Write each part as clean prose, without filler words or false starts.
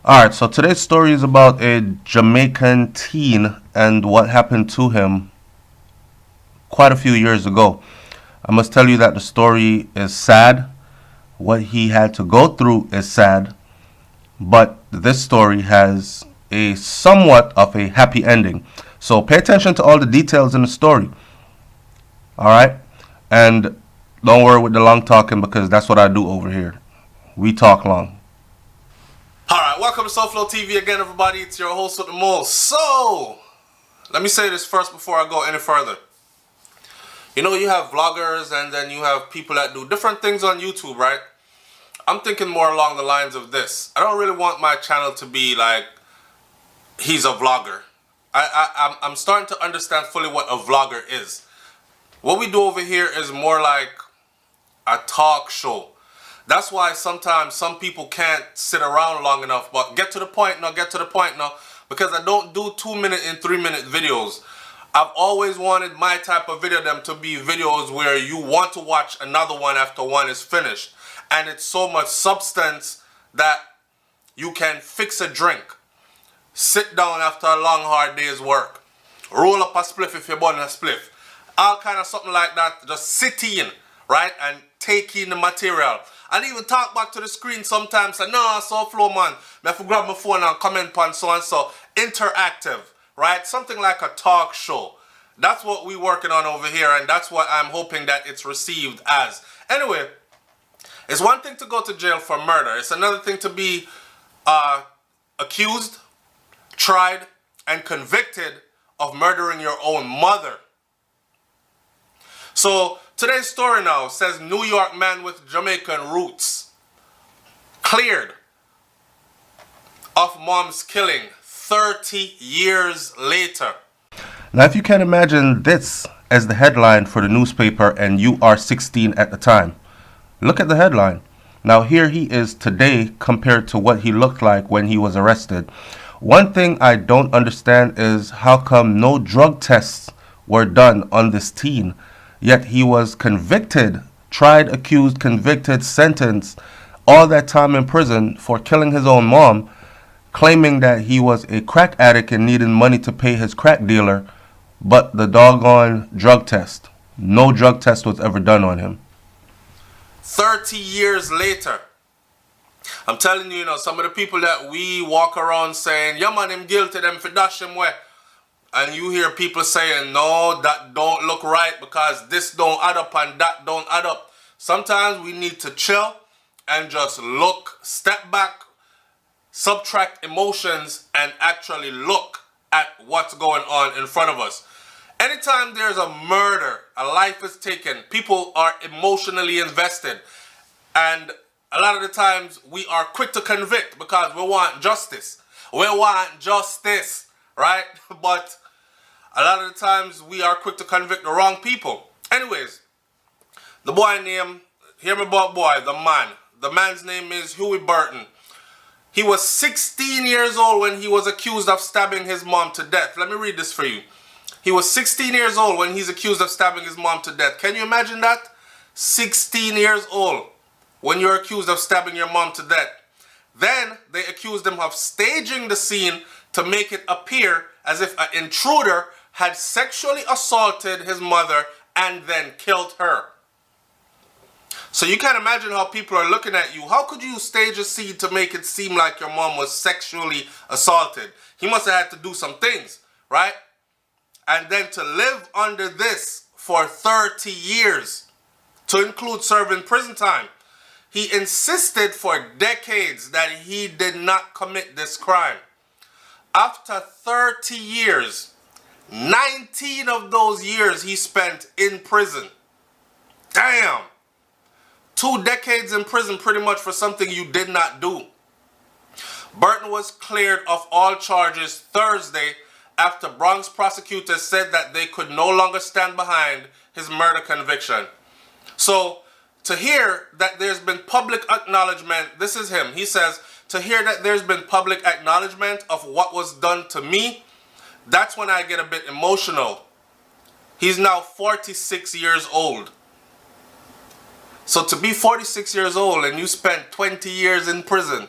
Alright, so today's story is about a Jamaican teen and what happened to him quite a few years ago. I must tell you that the story is sad. What he had to go through is sad, but this story has a somewhat of a happy ending. So pay attention to all the details in the story. Alright? And don't worry with the long talking because that's what I do over here. We talk long. Alright, welcome to SouFLoTV again, everybody. It's your host with the most. So, let me say this first before I go any further. You know, you have vloggers and then you have people that do different things on YouTube, right? I'm thinking more along the lines of this. I don't really want my channel to be like, he's a vlogger. I'm starting to understand fully what a vlogger is. What we do over here is more like a talk show. That's why sometimes some people can't sit around long enough, but get to the point now, because I don't do 2-minute and 3-minute videos. I've always wanted my type of video them to be videos where you want to watch another one after one is finished. And it's so much substance that you can fix a drink, sit down after a long hard day's work, roll up a spliff if you're burning a spliff, all kind of something like that, just sit in, right, and take in the material. And even talk back to the screen sometimes, say, no, SouFlo man, I have to grab my phone and comment on so and so. Interactive, right? Something like a talk show. That's what we're working on over here, and that's what I'm hoping that it's received as. Anyway, it's one thing to go to jail for murder. It's another thing to be accused, tried, and convicted of murdering your own mother. So, today's story now says New York man with Jamaican roots cleared of mom's killing 30 years later. Now, if you can imagine this as the headline for the newspaper and you are 16 at the time, look at the headline. Now, here he is today compared to what he looked like when he was arrested. One thing I don't understand is how come no drug tests were done on this teen, yet he was convicted, tried, accused, convicted, sentenced, all that time in prison for killing his own mom, claiming that he was a crack addict and needed money to pay his crack dealer, but the doggone drug test. No drug test was ever done on him. 30 years later. I'm telling you, some of the people that we walk around saying, yeah man, him guilty, them for dash him way. And you hear people saying, no, that don't look right because this don't add up and that don't add up. Sometimes we need to chill and just look, step back, subtract emotions, and actually look at what's going on in front of us. Anytime there's a murder, a life is taken, people are emotionally invested. And a lot of the times we are quick to convict because we want justice. We want justice, right? But a lot of the times we are quick to convict the wrong people. Anyways, the boy name, hear me about boy, the man. The man's name is Huey Burton. He was 16 years old when he was accused of stabbing his mom to death. Let me read this for you. He was 16 years old when he's accused of stabbing his mom to death. Can you imagine that? 16 years old when you're accused of stabbing your mom to death. Then they accused him of staging the scene to make it appear as if an intruder had sexually assaulted his mother and then killed her. So you can imagine how people are looking at you. How could you stage a scene to make it seem like your mom was sexually assaulted? He must have had to do some things, right? And then to live under this for 30 years, to include serving prison time. He insisted for decades that he did not commit this crime. After 30 years, 19 of those years he spent in prison. Damn! 2 decades in prison pretty much for something you did not do. Burton was cleared of all charges Thursday after Bronx prosecutors said that they could no longer stand behind his murder conviction. So, to hear that there's been public acknowledgement, this is him, he says, to hear that there's been public acknowledgement of what was done to me, that's when I get a bit emotional. He's now 46 years old. So to be 46 years old and you spent 20 years in prison,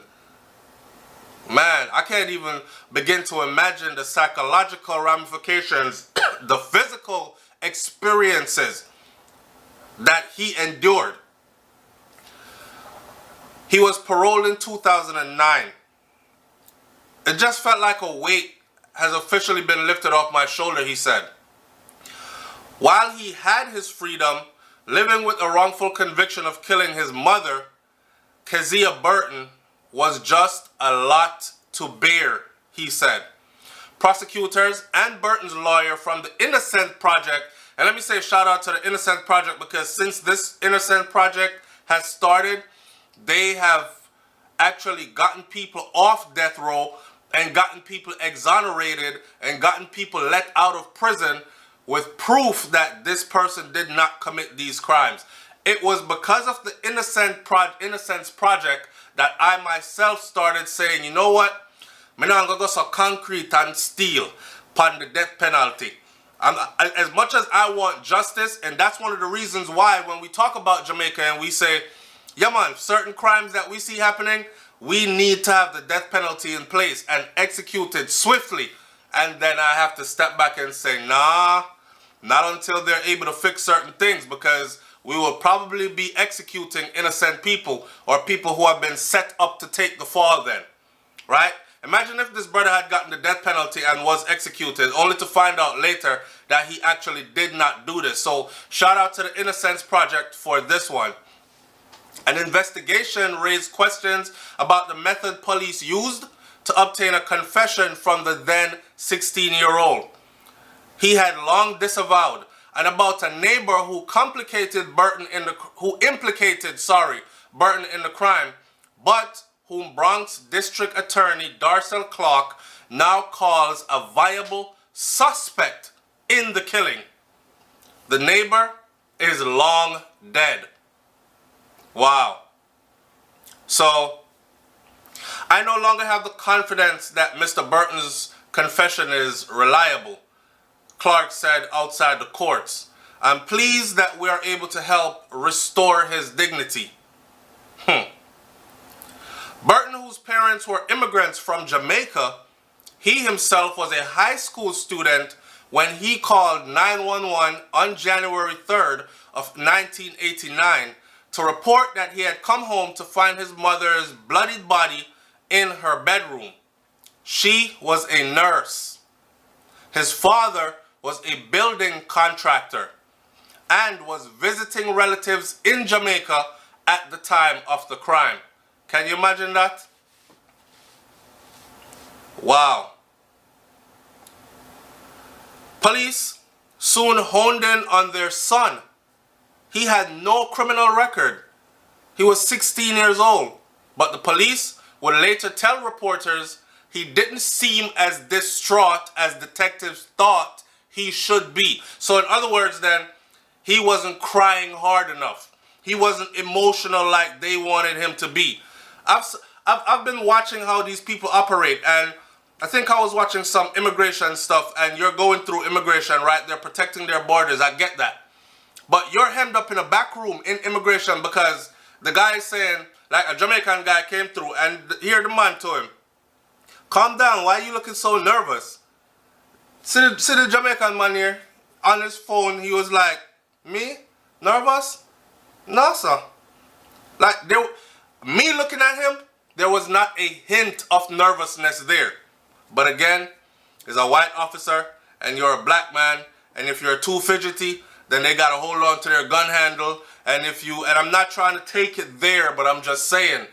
Man, I can't even begin to imagine the psychological ramifications, the physical experiences that he endured. He was paroled in 2009. It just felt like a weight has officially been lifted off my shoulder, he said. While he had his freedom, living with a wrongful conviction of killing his mother, Kezia Burton, was just a lot to bear, he said. Prosecutors and Burton's lawyer from the Innocence Project, and let me say shout out to the Innocence Project, because since this Innocence Project has started, they have actually gotten people off death row and gotten people exonerated and gotten people let out of prison with proof that this person did not commit these crimes. It was because of the Innocence Project that I myself started saying, you know what? I'm not going to go so concrete and steel upon the death penalty. As much as I want justice, and that's one of the reasons why when we talk about Jamaica and we say, yeah man, certain crimes that we see happening, we need to have the death penalty in place and executed swiftly. And then I have to step back and say, nah, not until they're able to fix certain things, because we will probably be executing innocent people or people who have been set up to take the fall then, right? Imagine if this brother had gotten the death penalty and was executed, only to find out later that he actually did not do this. So shout out to the Innocence Project for this one. An investigation raised questions about the method police used to obtain a confession from the then 16-year-old. He had long disavowed, and about a neighbor who implicated Burton in the crime, but whom Bronx District Attorney Darcel Clark now calls a viable suspect in the killing. The neighbor is long dead. Wow. So, I no longer have the confidence that Mr. Burton's confession is reliable, Clark said outside the courts. I'm pleased that we are able to help restore his dignity. Burton, whose parents were immigrants from Jamaica, he himself was a high school student when he called 911 on January 3rd of 1989 to report that he had come home to find his mother's bloodied body in her bedroom. She was a nurse. His father was a building contractor and was visiting relatives in Jamaica at the time of the crime. Can you imagine that? Wow. Police soon honed in on their son. He had no criminal record. He was 16 years old, but the police would later tell reporters he didn't seem as distraught as detectives thought he should be. So in other words then, he wasn't crying hard enough. He wasn't emotional like they wanted him to be. I've been watching how these people operate, and I think I was watching some immigration stuff, and you're going through immigration, right? They're protecting their borders, I get that. But you're hemmed up in a back room in immigration because the guy is saying, like a Jamaican guy came through, and here the man to him, calm down, why are you looking so nervous? See the Jamaican man here, on his phone, he was like, me? Nervous? No, sir. Like, me looking at him, there was not a hint of nervousness there. But again, he's a white officer, and you're a black man, and if you're too fidgety, then they gotta hold on to their gun handle, and I'm not trying to take it there, but I'm just saying,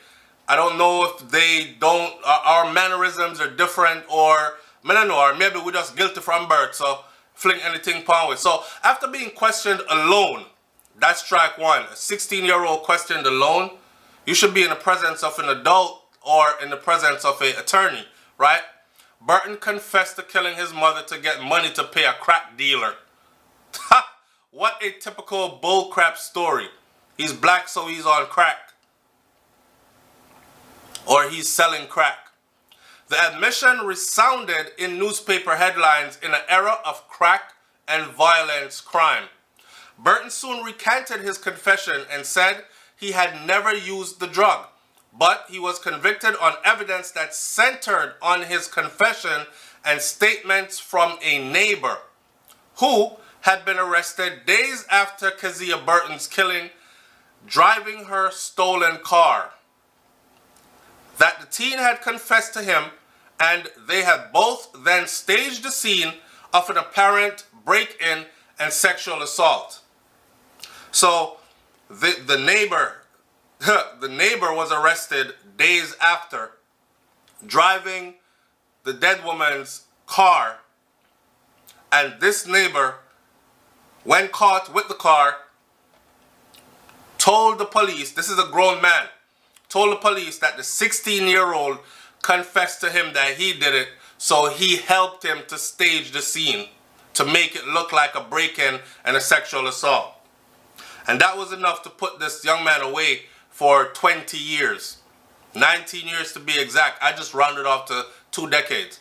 I don't know if they don't, our mannerisms are different, or, I don't know, or maybe we're just guilty from birth, so fling anything upon with. So, after being questioned alone, that's strike one. A 16-year-old questioned alone, you should be in the presence of an adult or in the presence of an attorney, right? Burton confessed to killing his mother to get money to pay a crack dealer. Ha! What a typical bullcrap story. He's black, so he's on crack. Or he's selling crack. The admission resounded in newspaper headlines in an era of crack and violence crime. Burton soon recanted his confession and said he had never used the drug, but he was convicted on evidence that centered on his confession and statements from a neighbor who had been arrested days after Kezia Burton's killing, driving her stolen car. That the teen had confessed to him, and they had both then staged the scene of an apparent break-in and sexual assault. So the neighbor was arrested days after, driving the dead woman's car, and this neighbor, when caught with the car, told the police, this is a grown man, told the police that the 16-year-old confessed to him that he did it, so he helped him to stage the scene to make it look like a break-in and a sexual assault. And that was enough to put this young man away for 20 years. 19 years to be exact. I just rounded off to 2 decades.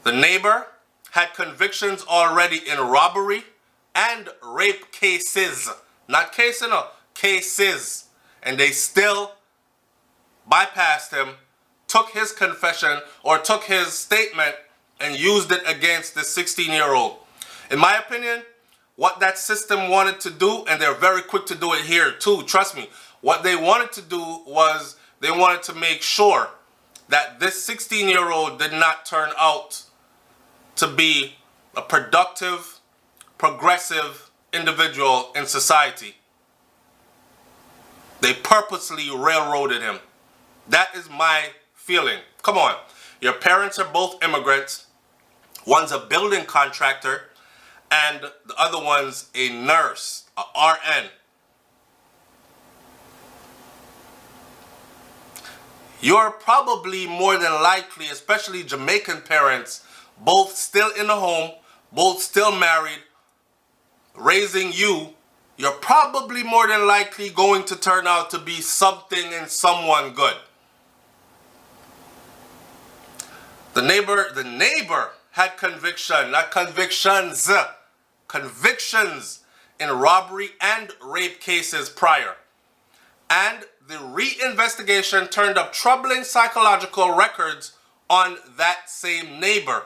The neighbor had convictions already in robbery and rape cases. Not cases, no, cases. And they still bypassed him, took his confession or took his statement and used it against the 16-year-old. In my opinion, what that system wanted to do, and they're very quick to do it here too, trust me, what they wanted to do was they wanted to make sure that this 16-year-old did not turn out to be a productive, progressive individual in society. They purposely railroaded him. That is my feeling. Come on. Your parents are both immigrants. One's a building contractor and the other one's a nurse, a RN. You're probably more than likely, especially Jamaican parents, both still in the home, both still married, raising you. You're probably more than likely going to turn out to be something and someone good. The neighbor had conviction, not convictions, convictions in robbery and rape cases prior. And the reinvestigation turned up troubling psychological records on that same neighbor.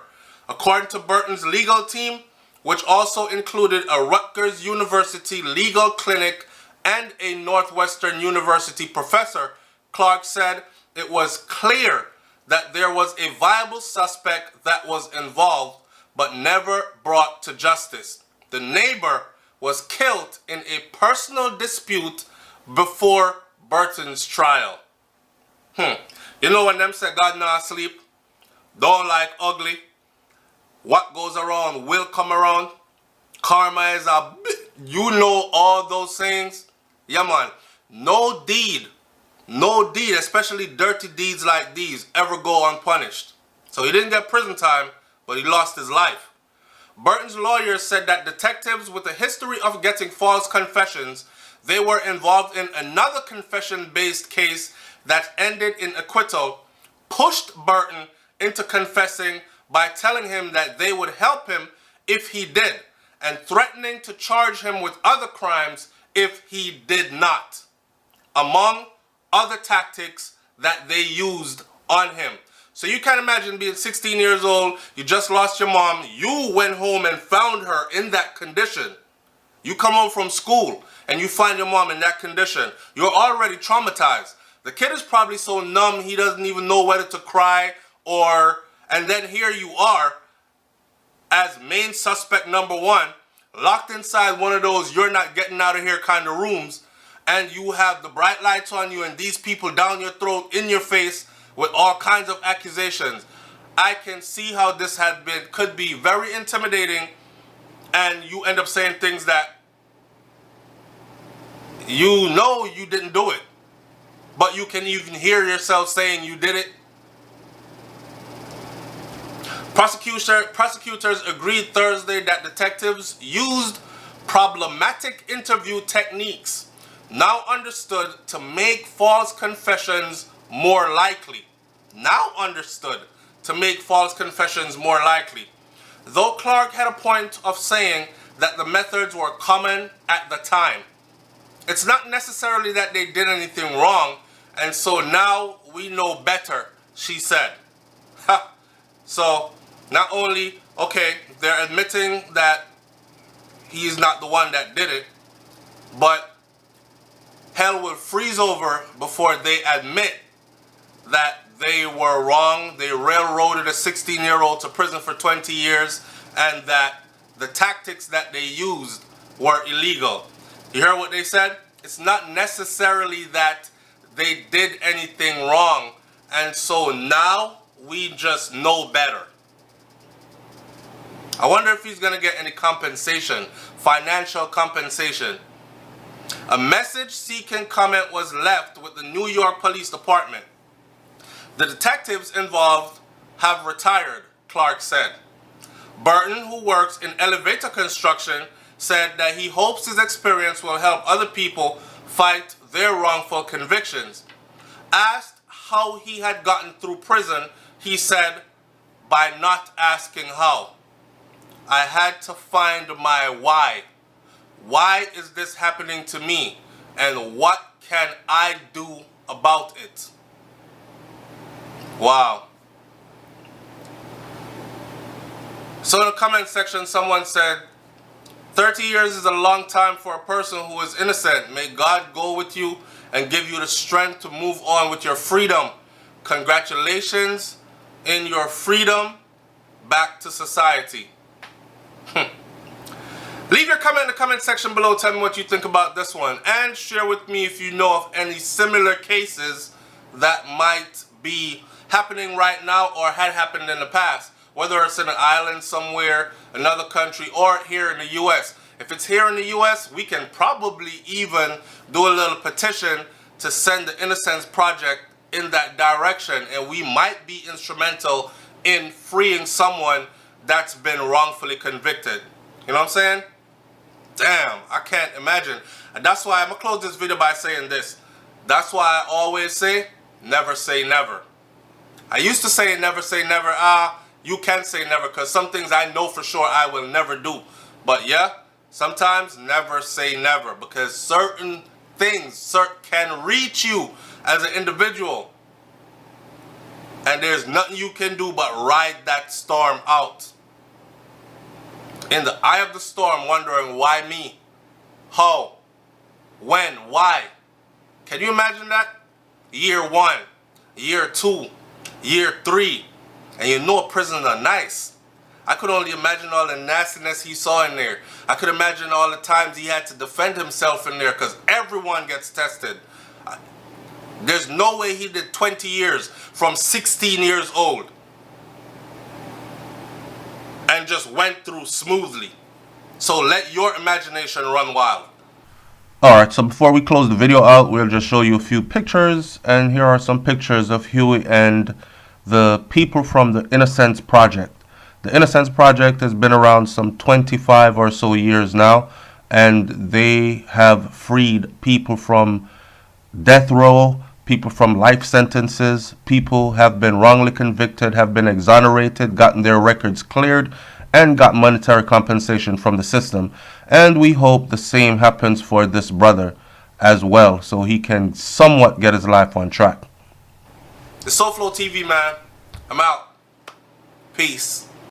According to Burton's legal team, which also included a Rutgers University legal clinic and a Northwestern University professor, Clark said it was clear that there was a viable suspect that was involved but never brought to justice. The neighbor was killed in a personal dispute before Burton's trial. You know when them say God not sleep, don't like ugly, what goes around will come around, karma is a you know all those things. Yeah man, no deed, especially dirty deeds like these, ever go unpunished. So he didn't get prison time, but he lost his life. Burton's lawyer said that detectives with a history of getting false confessions, they were involved in another confession-based case that ended in acquittal, pushed Burton into confessing by telling him that they would help him if he did, and threatening to charge him with other crimes if he did not, among other tactics that they used on him. So you can't imagine being 16 years old, you just lost your mom, you went home and found her in that condition. You come home from school and you find your mom in that condition. You're already traumatized. The kid is probably so numb he doesn't even know whether to cry and then here you are as main suspect number one, locked inside one of those you're not getting out of here kind of rooms, and you have the bright lights on you and these people down your throat, in your face, with all kinds of accusations. I can see how this could be very intimidating, and you end up saying things that you know you didn't do it, but you can even hear yourself saying you did it. Prosecutors agreed Thursday that detectives used problematic interview techniques, now understood to make false confessions more likely. Now understood to make false confessions more likely. Though Clark had a point of saying that the methods were common at the time. It's not necessarily that they did anything wrong, and so now we know better, she said. Ha. So not only, okay, they're admitting that he's not the one that did it, but hell will freeze over before they admit that they were wrong. They railroaded a 16-year-old to prison for 20 years and that the tactics that they used were illegal. You hear what they said? It's not necessarily that they did anything wrong, and so now we just know better. I wonder if he's going to get any compensation, financial compensation. A message-seeking comment was left with the New York Police Department. The detectives involved have retired, Clark said. Burton, who works in elevator construction, said that he hopes his experience will help other people fight their wrongful convictions. Asked how he had gotten through prison, he said, by not asking how. I had to find my why. Why is this happening to me? And what can I do about it? Wow. So in the comment section, someone said, 30 years is a long time for a person who is innocent. May God go with you and give you the strength to move on with your freedom. Congratulations in your freedom back to society. Leave your comment in the comment section below. Tell me what you think about this one. And share with me if you know of any similar cases that might be happening right now or had happened in the past. Whether it's in an island somewhere, another country, or here in the U.S. If it's here in the U.S., we can probably even do a little petition to send the Innocence Project in that direction. And we might be instrumental in freeing someone that's been wrongfully convicted. You know what I'm saying? Damn, I can't imagine. And that's why I'm going to close this video by saying this. That's why I always say, never say never. I used to say never say never. You can say never, because some things I know for sure I will never do. But yeah, sometimes never say never, because certain things can reach you as an individual. And there's nothing you can do but ride that storm out. In the eye of the storm, wondering why me? How? When? Why? Can you imagine that? Year 1, year 2, year 3. And you know prisons are nice. I could only imagine all the nastiness he saw in there. I could imagine all the times he had to defend himself in there, because everyone gets tested. There's no way he did 20 years from 16 years old and just went through smoothly. So let your imagination run wild. Alright, so before we close the video out, we'll just show you a few pictures. And here are some pictures of Huey and the people from the Innocence Project. The Innocence Project has been around some 25 or so years now, and they have freed people from death row, people from life sentences. People have been wrongly convicted, have been exonerated, gotten their records cleared, and got monetary compensation from the system. And we hope the same happens for this brother as well, so he can somewhat get his life on track. It's SouFLoTV, man. I'm out. Peace.